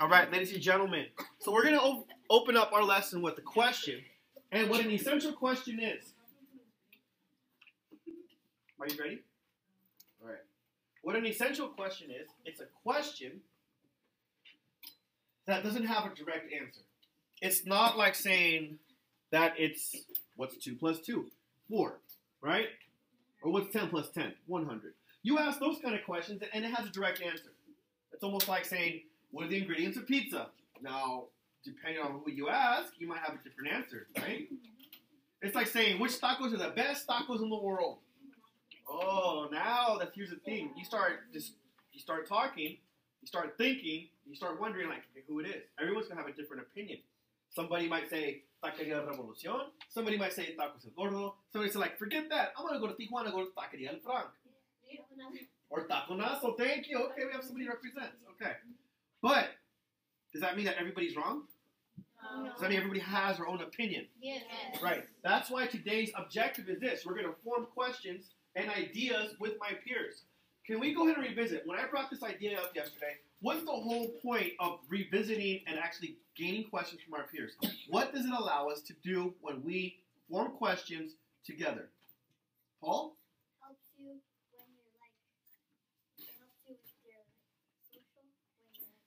All right, ladies and gentlemen. So we're going to open up our lesson with a question. And what an essential question is. Are you ready? All right. What an essential question is, it's a question that doesn't have a direct answer. It's not like saying that it's, what's 2 plus 2? 4, right? Or what's 10 plus 10? 100. You ask those kind of questions, and it has a direct answer. It's almost like saying, what are the ingredients of pizza? Now, depending on who you ask, you might have a different answer, right? It's like saying, which tacos are the best tacos in the world? Oh, now here's the thing. You start talking, you start thinking, you start wondering like who it is. Everyone's gonna have a different opinion. Somebody might say Taqueria Revolucion. Somebody might say Tacos El Gordo. Somebody say like, forget that. I'm gonna go to Tijuana, go to Taqueria El Frank. Or Taconazo. Thank you. Okay, we have somebody who represents. Okay, but does that mean that everybody's wrong? No. Does that mean everybody has their own opinion? Yes. Right. That's why today's objective is this. We're going to form questions and ideas with my peers. Can we go ahead and revisit? When I brought this idea up yesterday, what's the whole point of revisiting and actually gaining questions from our peers? What does it allow us to do when we form questions together? Paul? Helps you when you're like, it helps you with your social, when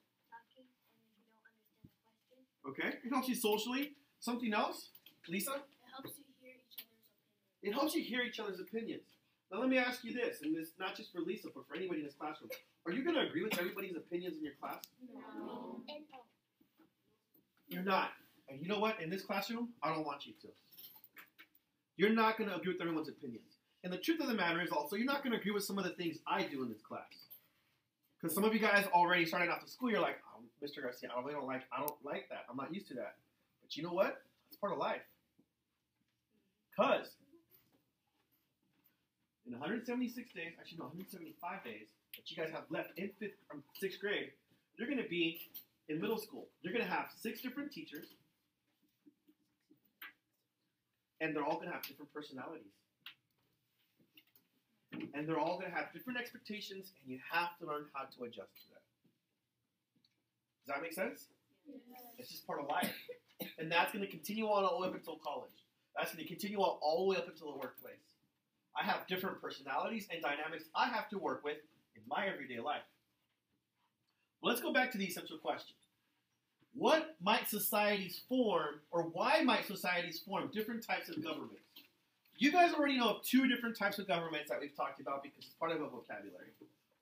you're talking and if you don't understand a question. Okay. It helps you socially. Something else? Lisa? It helps you hear each other's opinions. It helps you hear each other's opinions. Now let me ask you this, and this not just for Lisa, but for anybody in this classroom. Are you going to agree with everybody's opinions in your class? No. You're not. And you know what? In this classroom, I don't want you to. You're not going to agree with everyone's opinions. And the truth of the matter is also, you're not going to agree with some of the things I do in this class. Because some of you guys already starting off the school, you're like, oh, Mr. Garcia, I don't like that. I'm not used to that. But you know what? It's part of life. Because in 176 days, actually no, 175 days that you guys have left in 6th grade, you're going to be in middle school. You're going to have 6 different teachers, and they're all going to have different personalities. And they're all going to have different expectations, and you have to learn how to adjust to that. Does that make sense? Yes. It's just part of life. And that's going to continue on all the way up until college. That's going to continue on all the way up until the workplace. I have different personalities and dynamics I have to work with in my everyday life. Well, let's go back to the essential question. What might societies form, or why might societies form different types of governments? You guys already know of 2 different types of governments that we've talked about because it's part of a vocabulary.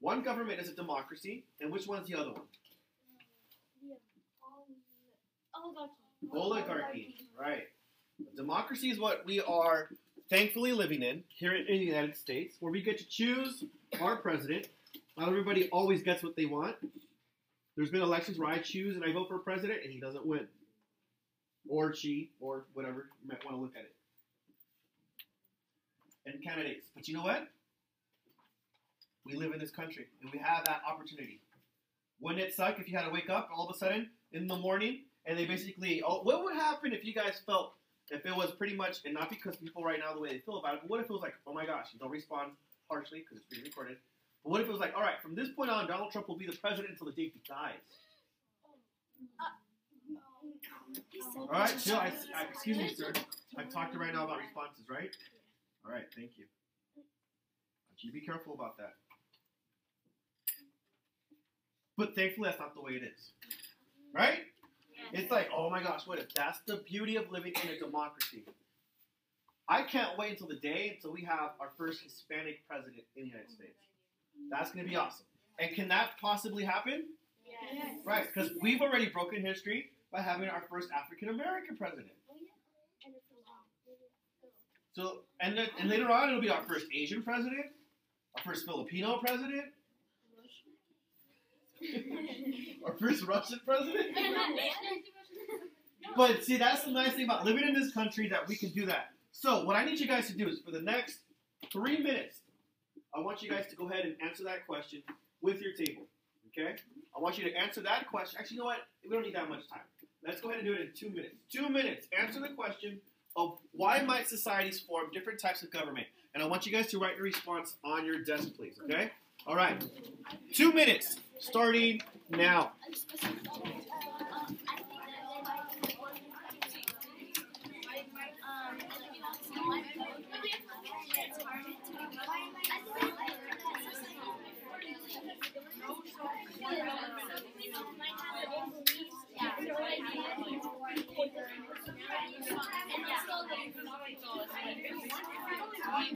One government is a democracy, and which one's the other one? Oligarchy, right. Democracy is what we are thankfully living in here in the United States, where we get to choose our president. Not everybody always gets what they want. There's been elections where I choose and I vote for a president and he doesn't win. Or she, or whatever you might want to look at it. And candidates. But you know what? We live in this country and we have that opportunity. Wouldn't it suck if you had to wake up all of a sudden in the morning and they basically, what would happen if you guys felt, if it was pretty much, and not because people right now the way they feel about it, but what if it was like, oh my gosh, don't respond harshly because it's being recorded. But what if it was like, all right, from this point on, Donald Trump will be the president until the day he dies? All right, chill. Excuse me, sir. I'm talking right now about responses, right? All right, thank you. You be careful about that. But thankfully, that's not the way it is. Right? It's like, oh my gosh, what if? That's the beauty of living in a democracy. I can't wait until the day until we have our first Hispanic president in the United States. That's going to be awesome. And can that possibly happen? Yes. Right, because we've already broken history by having our first African-American president. So, and later on, it'll be our first Asian president, our first Filipino president, our first Russian president. But see, that's the nice thing about living in this country, that we can do that. So what I need you guys to do is for the next 3 minutes, I want you guys to go ahead and answer that question with your table. Okay? I want you to answer that question. Actually, you know what? We don't need that much time. Let's go ahead and do it in 2 minutes. 2 minutes. Answer the question of why might societies form different types of government. And I want you guys to write your response on your desk, please. Okay? All right. 2 minutes starting now. You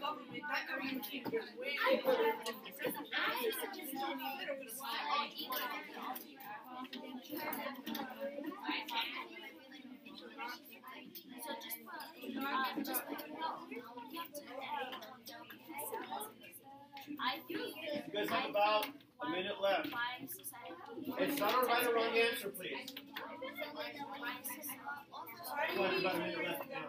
guys have about a minute left. It's not a right or wrong answer, please. You have about a minute left now.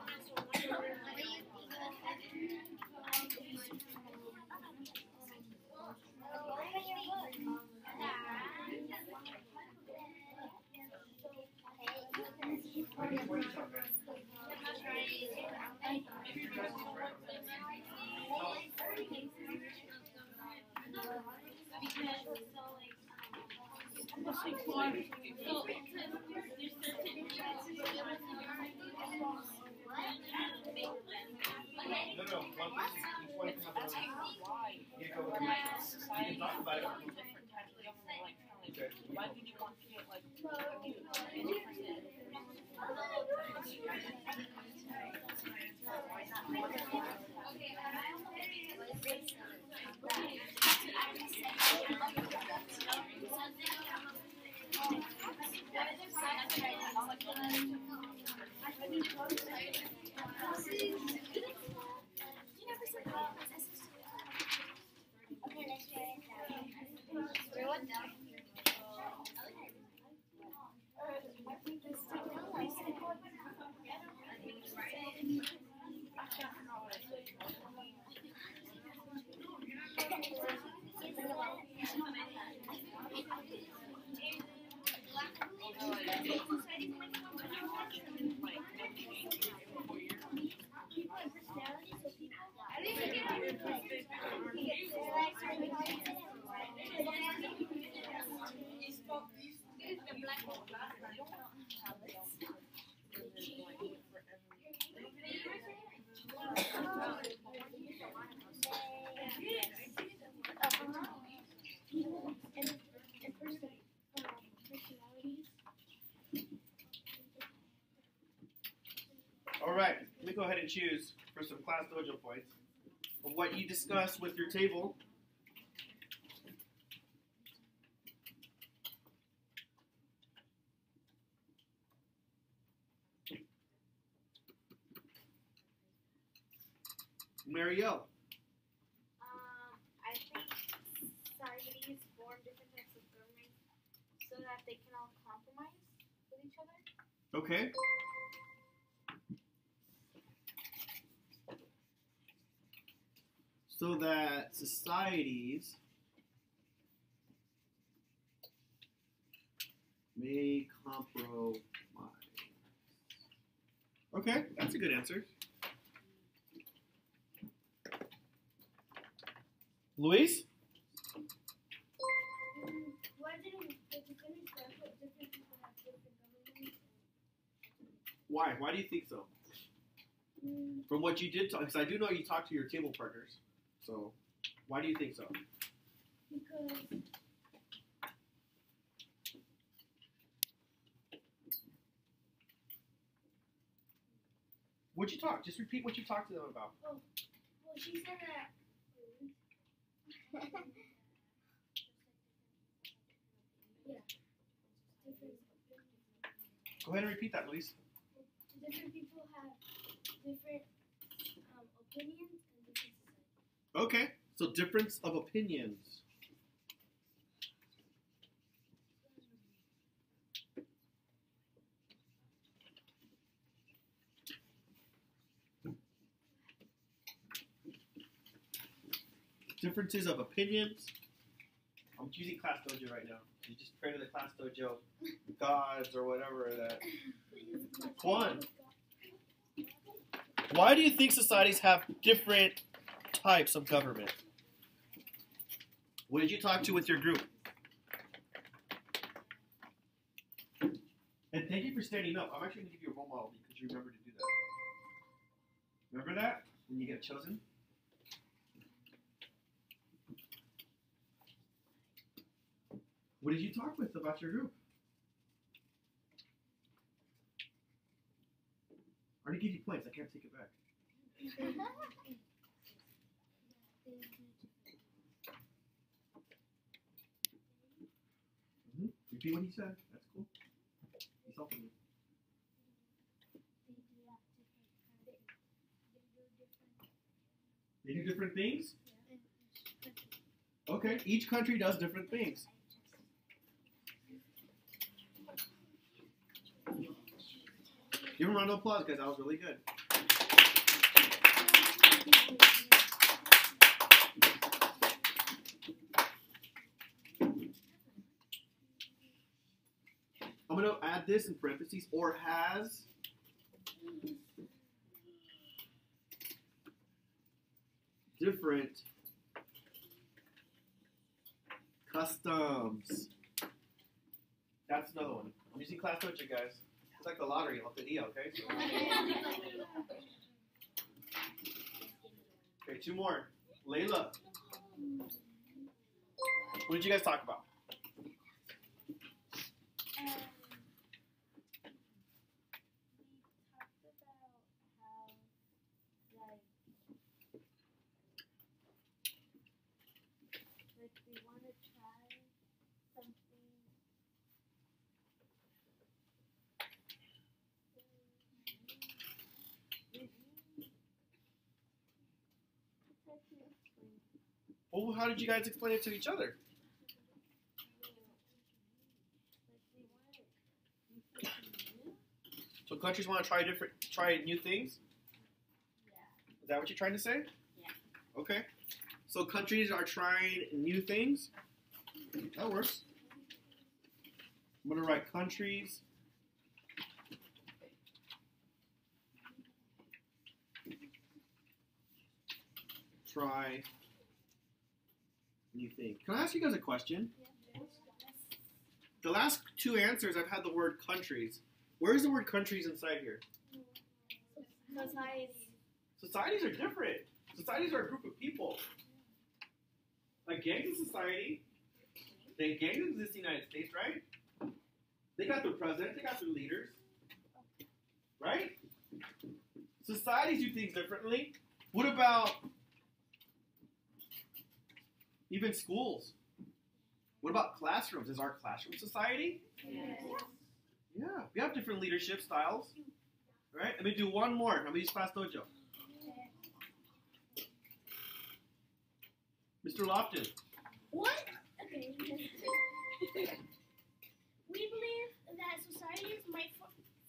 All right, let me go ahead and choose for some class dojo points of what you discussed with your table. Marielle. I think societies form different types of governments so that they can all compromise with each other. Okay. So that societies may compromise. Okay, that's a good answer. Luis? Why didn't different people have different governments? Why? Why do you think so? From what you did talk, because I do know you talked to your table partners. So, why do you think so? Because What'd you talk? Just repeat what you talked to them about. well, she said that. Yeah. Different. Go ahead and repeat that, Luis. Different people have different opinions and different societies. Okay, so difference of opinions. Differences of opinions. I'm using Class Dojo right now. You just pray to the Class Dojo gods or whatever that. Juan, why do you think societies have different types of government? What did you talk to with your group? And thank you for standing up. I'm actually going to give you a role model because you remember to do that. Remember that? When you get chosen? What did you talk with about your group? I already gave you points. I can't take it back. Repeat what he said. That's cool. He's helping me. They do different things? Okay, each country does different things. Give him a round of applause, guys. That was really good. I'm going to add this in parentheses, or has different customs. That's another one. I'm using class notes, you guys. It's like the lottery, loteria, okay? So, okay, two more. Layla. What did you guys talk about? Well, how did you guys explain it to each other? So countries want to try new things? Is that what you're trying to say? Yeah. Okay. So countries are trying new things? That works. I'm going to write countries try new things. Can I ask you guys a question? The last two answers, I've had the word countries. Where's the word countries inside here? Society. Societies are different. Societies are a group of people. A gang is a society. The gangs exist in the United States, right? They got their president, they got their leaders. Right? Societies do things differently. What about even schools? What about classrooms? Is our classroom society? Yes. Yeah, we have different leadership styles. Right? Let me do one more. I'm going to use Class Dojo. Mr. Lofton. What? Okay. We believe that societies might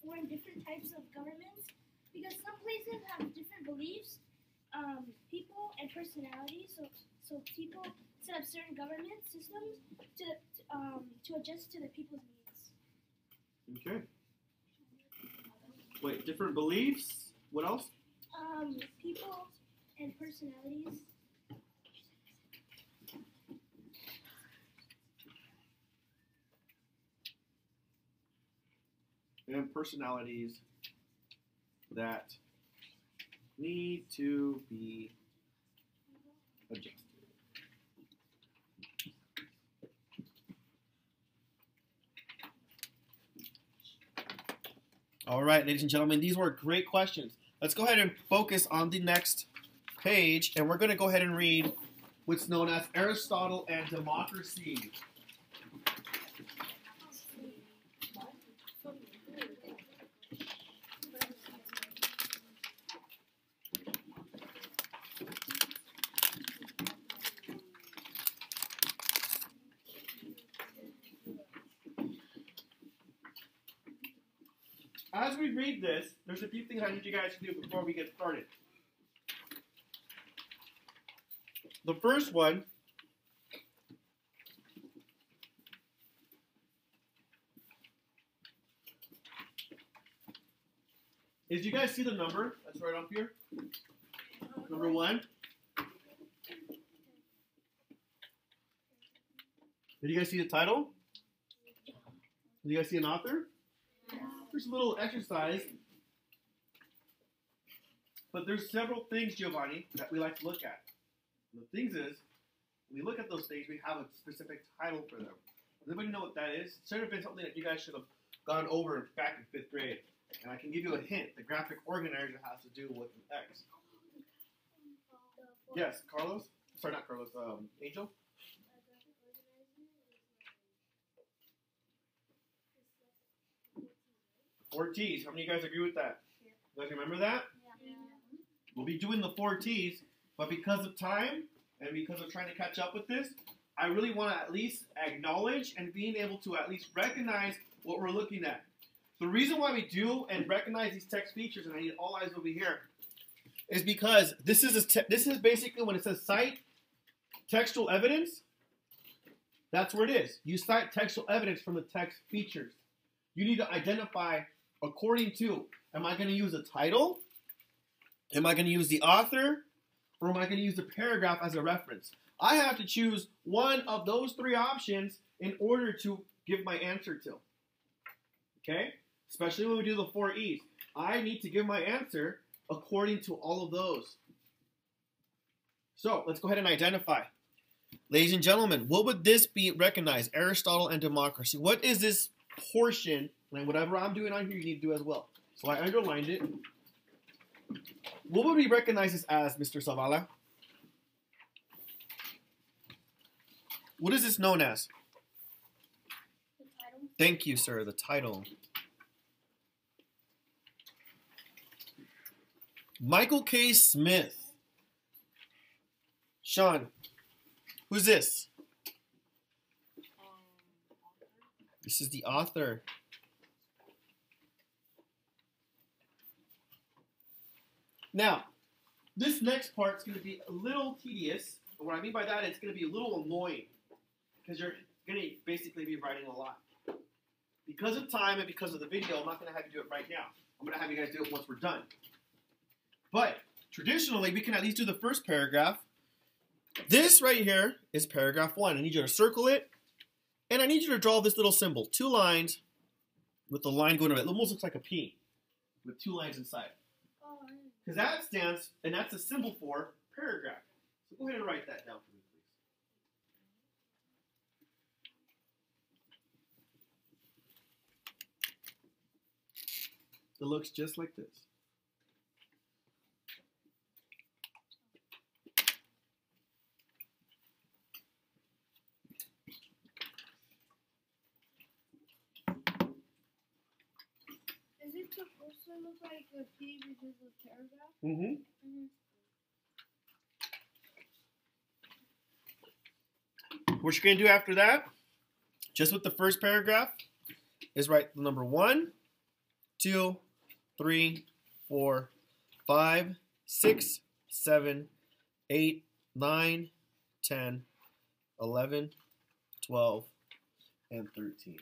form different types of governments because some places have different beliefs, people, and personalities. So people set up certain government systems to adjust to the people's needs. Okay. Wait, different beliefs? What else? People and personalities. And personalities that need to be adjusted. All right, ladies and gentlemen, these were great questions. Let's go ahead and focus on the next page, and we're going to go ahead and read what's known as Aristotle and Democracy. As we read this, there's a few things I need you guys to do before we get started. The first one is, you guys see the number that's right up here? Number 1. Did you guys see the title? Did you guys see an author? There's a little exercise, but there's several things, Giovanni, that we like to look at. And the things is, when we look at those things, we have a specific title for them. Does anybody know what that is? It should have been something that you guys should have gone over back in 5th grade. And I can give you a hint. The graphic organizer has to do with an X. Yes, Carlos? sorry, not Carlos, Angel? 4 T's. How many of you guys agree with that? You guys remember that? Yeah. We'll be doing the 4 T's, but because of time and because of trying to catch up with this, I really want to at least acknowledge and being able to at least recognize what we're looking at. The reason why we do and recognize these text features, and I need all eyes over here, is because this is basically when it says cite textual evidence, that's where it is. You cite textual evidence from the text features. You need to identify according to, am I going to use a title? Am I going to use the author? Or am I going to use the paragraph as a reference? I have to choose one of those 3 options in order to give my answer to. Okay? Especially when we do the 4 E's. I need to give my answer according to all of those. So, let's go ahead and identify. Ladies and gentlemen, what would this be recognized? Aristotle and democracy. What is this portion? And whatever I'm doing on here, you need to do as well. So I underlined it. What would we recognize this as, Mr. Zavala? What is this known as? The title. Thank you, sir. The title. Michael K. Smith. Sean, who's this? This is the author. Now, this next part is going to be a little tedious. And what I mean by that, it's going to be a little annoying because you're going to basically be writing a lot. Because of time and because of the video, I'm not going to have you do it right now. I'm going to have you guys do it once we're done. But traditionally, we can at least do the first paragraph. This right here is paragraph 1. I need you to circle it. And I need you to draw this little symbol. 2 lines with the line going over it. It almost looks like a P with 2 lines inside. Because that stands, and that's a symbol for paragraph. So go ahead and write that down for me, please. It looks just like this. Is it supposed to look like a P because of paragraph? Mm-hmm. What you're going to do after that, just with the first paragraph, is write the number 1, 2, 3, 4, 5, 6, 7, 8, 9, 10, 11, 12, and 13.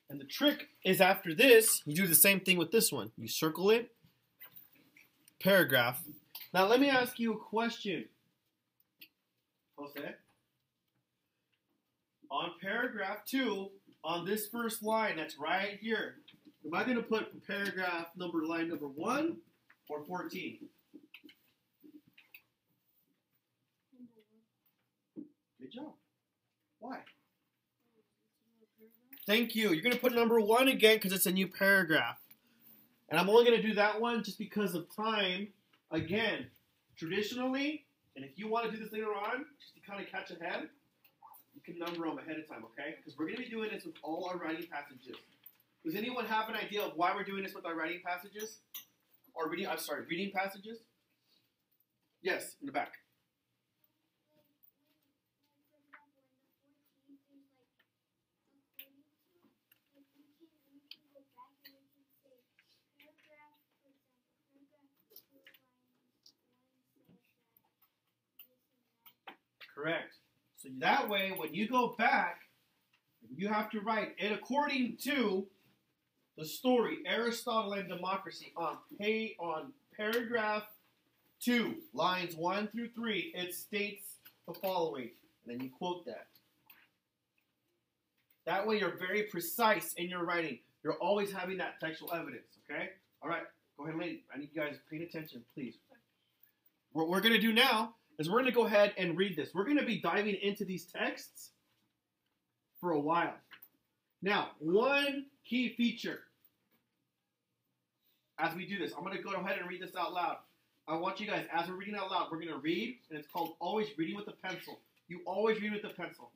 And the trick is after this, you do the same thing with this one. You circle it, paragraph. Now let me ask you a question. Jose? On paragraph 2, on this first line that's right here, am I going to put paragraph number, line number 1 or 14? Good job. Why? Thank you. You're going to put number 1 again because it's a new paragraph. And I'm only going to do that one just because of time. Again, traditionally, and if you want to do this later on, just to kind of catch ahead, you can number them ahead of time, okay? Because we're going to be doing this with all our writing passages. Does anyone have an idea of why we're doing this with our writing passages? Or reading passages? Yes, in the back. Correct. So that way, when you go back, you have to write it according to the story, Aristotle and Democracy, on paragraph 2, lines 1 through 3. It states the following, and then you quote that. That way, you're very precise in your writing. You're always having that textual evidence, okay? All right, go ahead, ladies. I need you guys paying attention, please. What we're going to do now is we're going to go ahead and read this. We're going to be diving into these texts for a while. Now, one key feature as we do this, I'm going to go ahead and read this out loud. I want you guys, as we're reading out loud, we're going to read, and it's called always reading with a pencil. You always read with a pencil.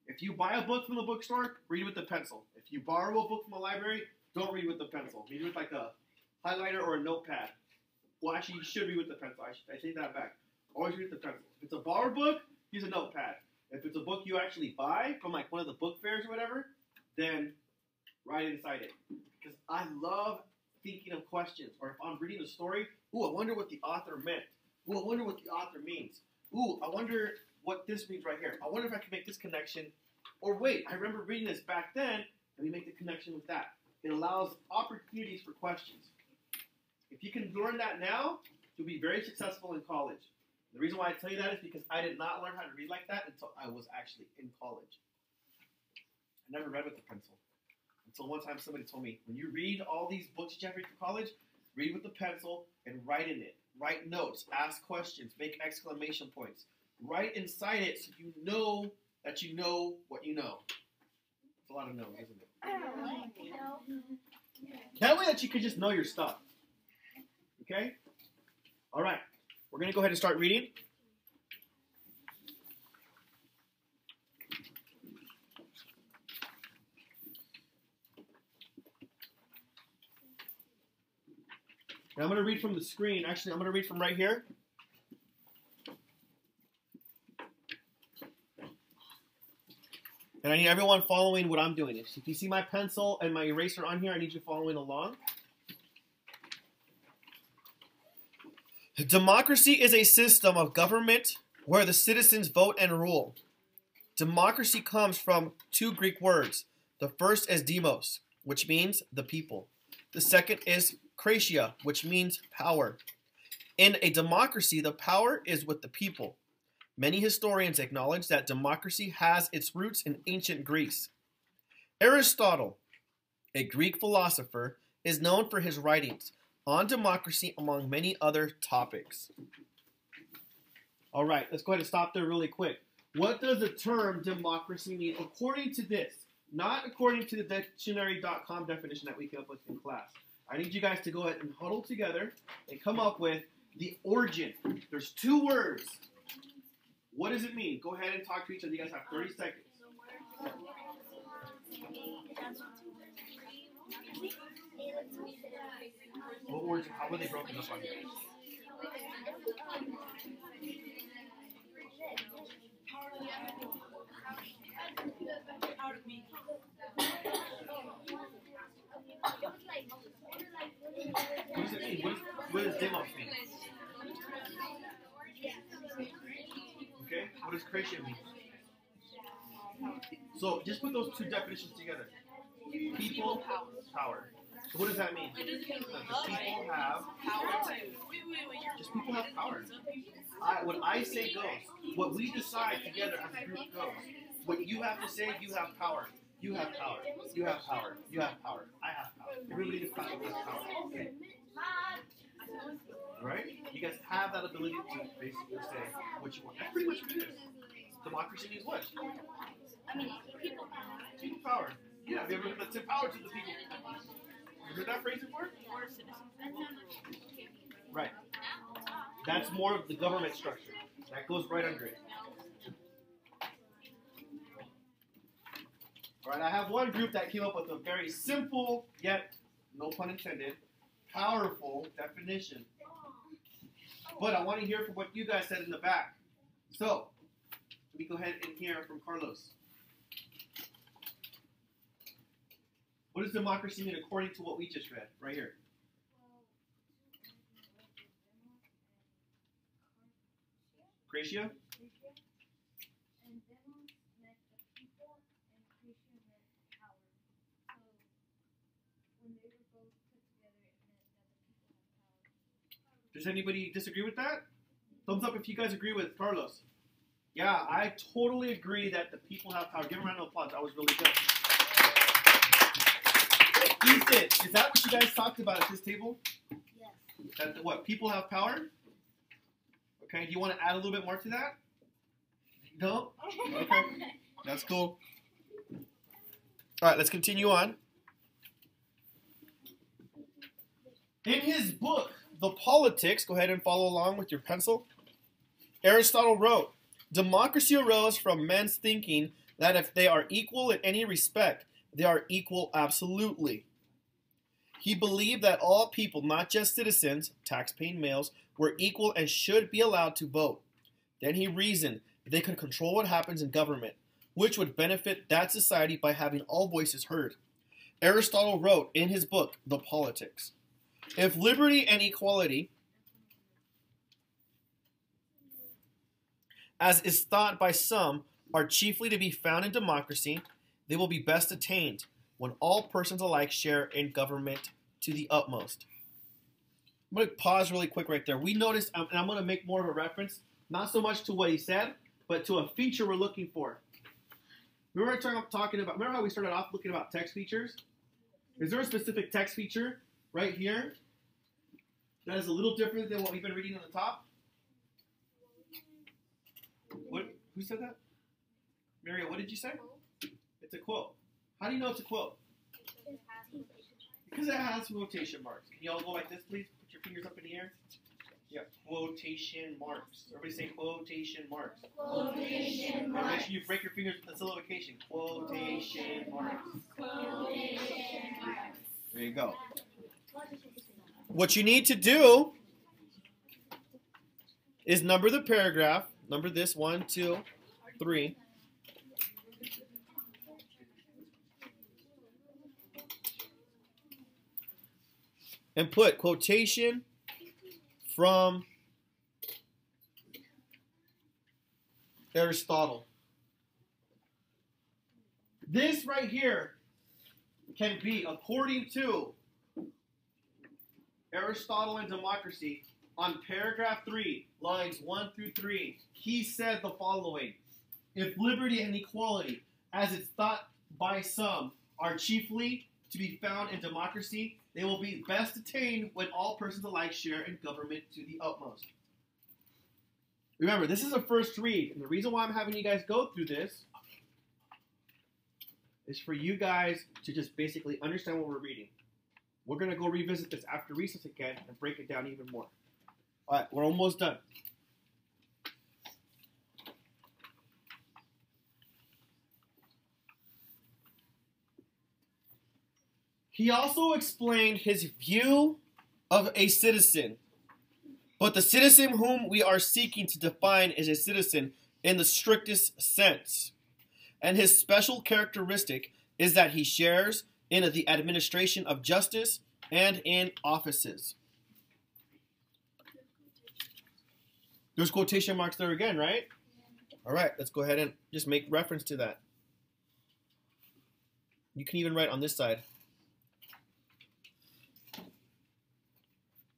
If you buy a book from the bookstore, read with a pencil. If you borrow a book from a library, don't read with the pencil. Read with like a highlighter or a notepad. Well, actually, you should read with the pencil. I take that back. Always read with the pencil. If it's a borrowed book, use a notepad. If it's a book you actually buy from like one of the book fairs or whatever, then write inside it. Because I love thinking of questions. Or if I'm reading a story, ooh, I wonder what the author meant. Ooh, I wonder what the author means. Ooh, I wonder what this means right here. I wonder if I can make this connection. Or wait, I remember reading this back then, and we make the connection with that. It allows opportunities for questions. If you can learn that now, you'll be very successful in college. The reason why I tell you that is because I did not learn how to read like that until I was actually in college. I never read with a pencil. Until one time somebody told me, when you read all these books that you have to read for college, read with a pencil and write in it. Write notes, ask questions, make exclamation points. Write inside it so you know that you know what you know. It's a lot of no's, isn't it? That way that you can just know your stuff. Okay? All right. We're going to go ahead and start reading. And I'm going to read from the screen. Actually, I'm going to read from right here. And I need everyone following what I'm doing. If you see my pencil and my eraser on here, I need you following along. Democracy is a system of government where the citizens vote and rule. Democracy comes from two Greek words. The first is demos, which means the people. The second is kratia, which means power. In a democracy, the power is with the people. Many historians acknowledge that democracy has its roots in ancient Greece. Aristotle, a Greek philosopher, is known for his writings on democracy among many other topics. All right, let's go ahead and stop there really quick. What does the term democracy mean according to this? Not according to the dictionary.com definition that we came up with in class. I need you guys to go ahead and huddle together and come up with the origin. There's two words. What does it mean? Go ahead and talk to each other. You guys have 30 seconds. What words? How were they broken up on you? What does it mean? What does demos mean? Okay, what does creation mean? So just put those two definitions together. People, power. So what does that mean? That the people have power. Just people have power. What I say goes. What we decide together as a group goes. What you have to say, you have power. You have power. You have power. You have power. I have power. Everybody has power. Okay. Right? You guys have that ability to basically say what you want. That's pretty much what it is. Democracy means what? People power. People power. Yeah, have you ever heard that? Power to the people. You heard that phrase before? Right. That's more of the government structure. That goes right under it. All right, I have one group that came up with a very simple, yet, no pun intended, powerful definition. But I want to hear from what you guys said in the back. So, let me go ahead and hear from Carlos. What does democracy mean according to what we just read, right here? Kratia? Does anybody disagree with that? Thumbs up if you guys agree with Carlos. Yeah, I totally agree that the people have power. Give him a round of applause. That was really good. Ethan, is that what you guys talked about at this table? Yes. That what, people have power? Okay, do you want to add a little bit more to that? No? Okay, that's cool. All right, let's continue on. In his book, The Politics, go ahead and follow along with your pencil. Aristotle wrote, democracy arose from men's thinking that if they are equal in any respect, they are equal absolutely. He believed that all people, not just citizens, tax-paying males, were equal and should be allowed to vote. Then he reasoned that they could control what happens in government, which would benefit that society by having all voices heard. Aristotle wrote in his book, The Politics, if liberty and equality, as is thought by some, are chiefly to be found in democracy, they will be best attained when all persons alike share in government to the utmost. I'm going to pause really quick right there. We noticed, and I'm going to make more of a reference, not so much to what he said, but to a feature we're looking for. Remember remember how we started off looking about text features? Is there a specific text feature right here that is a little different than what we've been reading on the top? What? Who said that? Mario, what did you say? It's a quote. How do you know it's a quote? Because it has quotation marks. Can you all go like this, please? Put your fingers up in the air. Yeah, quotation marks. Everybody say quotation marks. Quotation marks. And make sure you break your fingers with the syllabification. Quotation marks. Quotation marks. There you go. What you need to do is number the paragraph. Number this 1, 2, 3. And put quotation from Aristotle. This right here can be, according to Aristotle and Democracy, on paragraph 3, lines 1 through 3, he said the following: if liberty and equality, as it's thought by some, are chiefly to be found in democracy, they will be best attained when all persons alike share in government to the utmost. Remember, this is a first read, and the reason why I'm having you guys go through this is for you guys to just basically understand what we're reading. We're going to go revisit this after recess again and break it down even more. All right, we're almost done. He also explained his view of a citizen, but the citizen whom we are seeking to define is a citizen in the strictest sense. And his special characteristic is that he shares in the administration of justice and in offices. There's quotation marks there again, right? All right, let's go ahead and just make reference to that. You can even write on this side.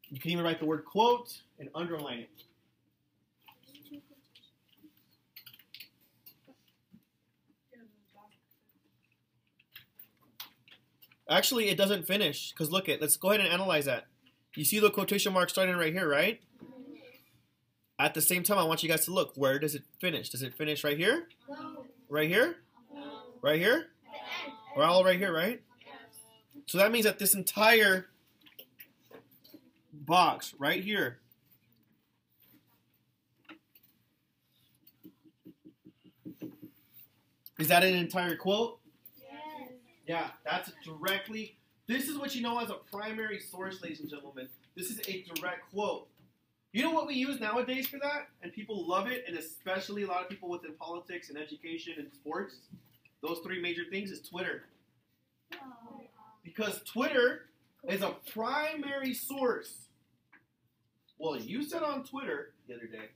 You can even write the word quote and underline it. Actually, it doesn't finish, because look at, let's go ahead and analyze that. You see the quotation mark starting right here, right? At the same time, I want you guys to look. Where does it finish? Does it finish right here? No. Right here? No. Right here? We're all right here, right? So that means that this entire box right here is that an entire quote? Yes. Yeah, that's directly. This is what you know as a primary source, ladies and gentlemen. This is a direct quote. You know what we use nowadays for that? And people love it, and especially a lot of people within politics and education and sports. Those three major things is Twitter. Because Twitter is a primary source. Well, you said on Twitter the other day,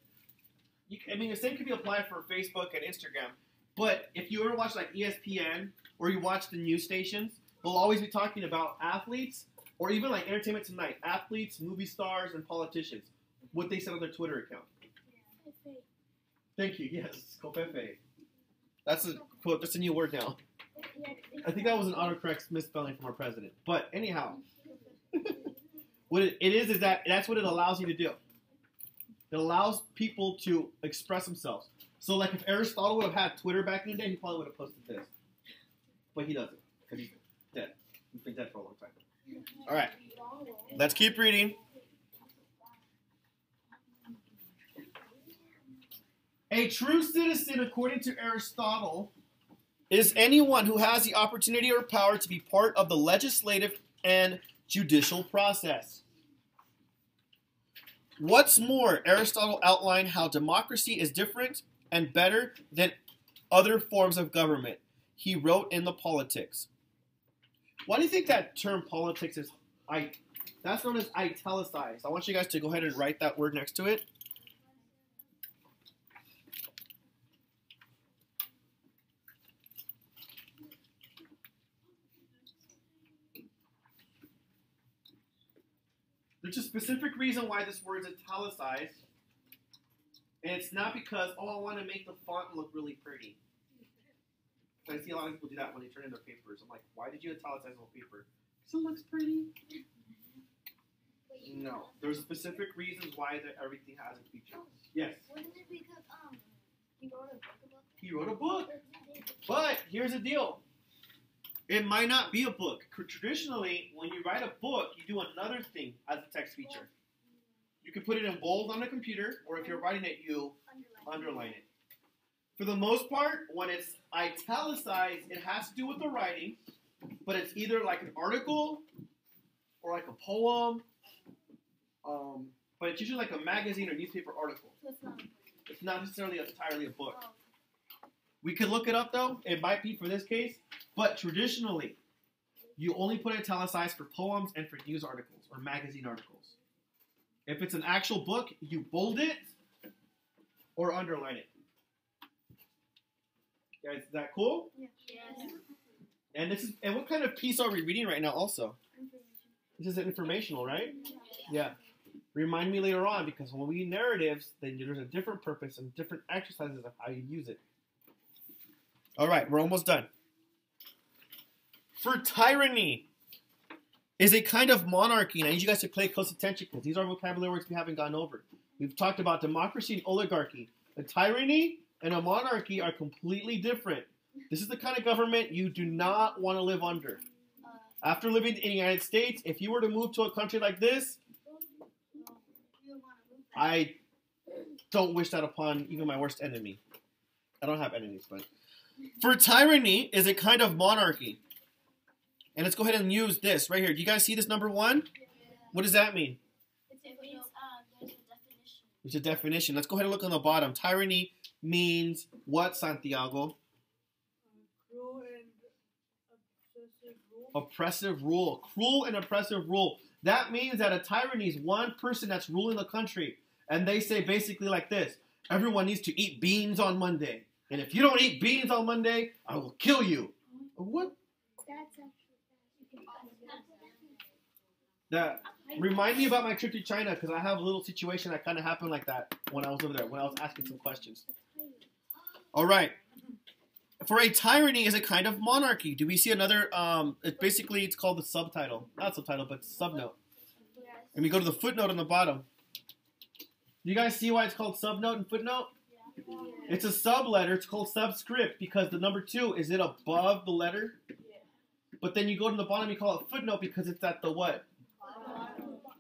the same could be applied for Facebook and Instagram. But if you ever watch like ESPN or you watch the news stations, they'll always be talking about athletes or even like Entertainment Tonight, athletes, movie stars, and politicians. What they said on their Twitter account. Thank you. Yes, covfefe. That's a quote. That's a new word now. I think that was an autocorrect misspelling from our president. But anyhow, what it is that that's what it allows you to do. It allows people to express themselves. So, like if Aristotle would have had Twitter back in the day, he probably would have posted this. But he doesn't. because he's dead. He's been dead for a long time. All right. Let's keep reading. A true citizen, according to Aristotle, is anyone who has the opportunity or power to be part of the legislative and judicial process. What's more, Aristotle outlined how democracy is different and better than other forms of government. He wrote in the Politics. Why do you think that term politics is, that's known as italicized? I want you guys to go ahead and write that word next to it. There's a specific reason why this word is italicized. And it's not because, oh, I want to make the font look really pretty. I see a lot of people do that when they turn in their papers. I'm like, why did you italicize the whole paper? Because it looks pretty. No. There's specific reasons why everything has a feature. Yes? Wasn't it because he wrote a book about it? He wrote a book. But here's the deal. It might not be a book. Traditionally, when you write a book, you do another thing as a text feature. You can put it in bold on the computer, or if you're writing it, you underline it. For the most part, when it's italicized, it has to do with the writing, but it's either like an article or like a poem, but it's usually like a magazine or newspaper article. So it's not necessarily entirely a book. We could look it up, though. It might be for this case. But traditionally, you only put italicized for poems and for news articles or magazine articles. If it's an actual book, you bold it or underline it. Guys, is that cool? Yes. And what kind of piece are we reading right now also? This is informational, right? Yeah. Remind me later on, because when we read narratives, then there's a different purpose and different exercises of how you use it. All right, we're almost done. For tyranny is a kind of monarchy. And I need you guys to pay close attention because these are vocabulary words we haven't gone over. We've talked about democracy and oligarchy. A tyranny and a monarchy are completely different. This is the kind of government you do not want to live under. After living in the United States, if you were to move to a country like this, I don't wish that upon even my worst enemy. I don't have enemies, but... For tyranny is a kind of monarchy. And let's go ahead and use this right here. Do you guys see this number 1? What does that mean? It means there's a definition. There's a definition. Let's go ahead and look on the bottom. Tyranny means what, Santiago? Cruel and oppressive rule. Oppressive rule. Cruel and oppressive rule. That means that a tyranny is one person that's ruling the country. And they say basically like this. Everyone needs to eat beans on Monday. And if you don't eat beans on Monday, I will kill you. What? That's actually That remind me about my trip to China because I have a little situation that kind of happened like that when I was over there, when I was asking some questions. All right. For a tyranny is a kind of monarchy. Do we see another? It's called the subtitle. Not subtitle, but subnote. And we go to the footnote on the bottom. Do you guys see why it's called subnote and footnote? It's a subletter. It's called subscript because the number 2 is it above the letter. But then you go to the bottom, you call it footnote because it's at the what?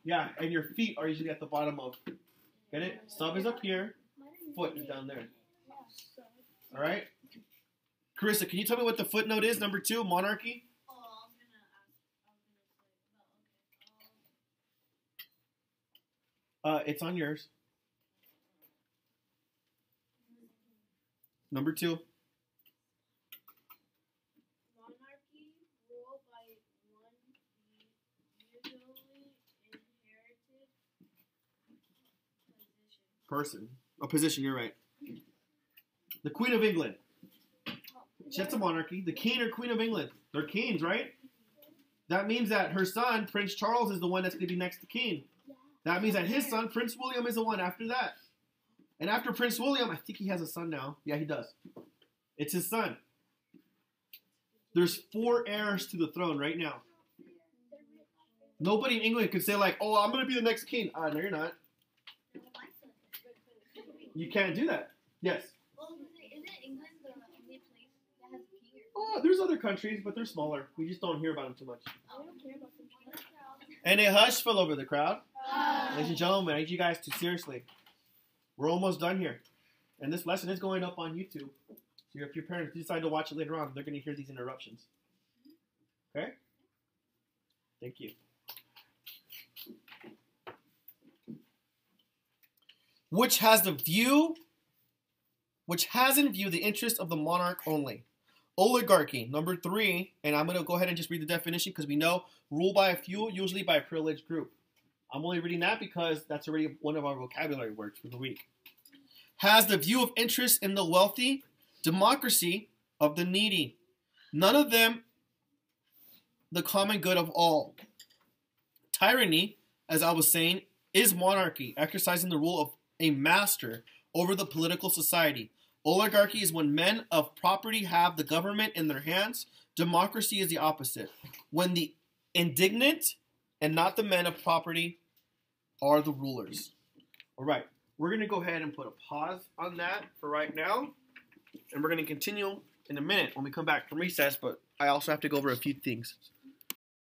Yeah, and your feet are usually at the bottom of. Get it? Sub is up here. Foot is down there. All right? Carissa, can you tell me what the footnote is? Number 2, monarchy? It's on yours. Number 2. monarchy ruled by one usually inherited position. A position, you're right. The Queen of England. That's a monarchy. The King or Queen of England. They're kings, right? That means that her son, Prince Charles, is the one that's going to be next to king. That means that his son, Prince William, is the one after that. And after Prince William, I think he has a son now. Yeah, he does. It's his son. There's 4 heirs to the throne right now. Nobody in England could say like, oh, I'm going to be the next king. No, you're not. You can't do that. Yes. Well, isn't England the only place that has a king? Oh, there's other countries, but they're smaller. We just don't hear about them too much. I don't care about them. And a hush fell over the crowd. Ladies and gentlemen, I need you guys to seriously. We're almost done here. And this lesson is going up on YouTube. So if your parents decide to watch it later on, they're going to hear these interruptions. Okay? Thank you. Which has in view the interest of the monarch only. Oligarchy, number 3, and I'm going to go ahead and just read the definition because we know ruled by a few, usually by a privileged group. I'm only reading that because that's already one of our vocabulary words for the week. Has the view of interest in the wealthy, democracy of the needy. None of them the common good of all. Tyranny, as I was saying, is monarchy, exercising the rule of a master over the political society. Oligarchy is when men of property have the government in their hands. Democracy is the opposite. When the indignant and not the men of property are the rulers. All right, we're going to go ahead and put a pause on that for right now. And we're going to continue in a minute when we come back from recess, but I also have to go over a few things.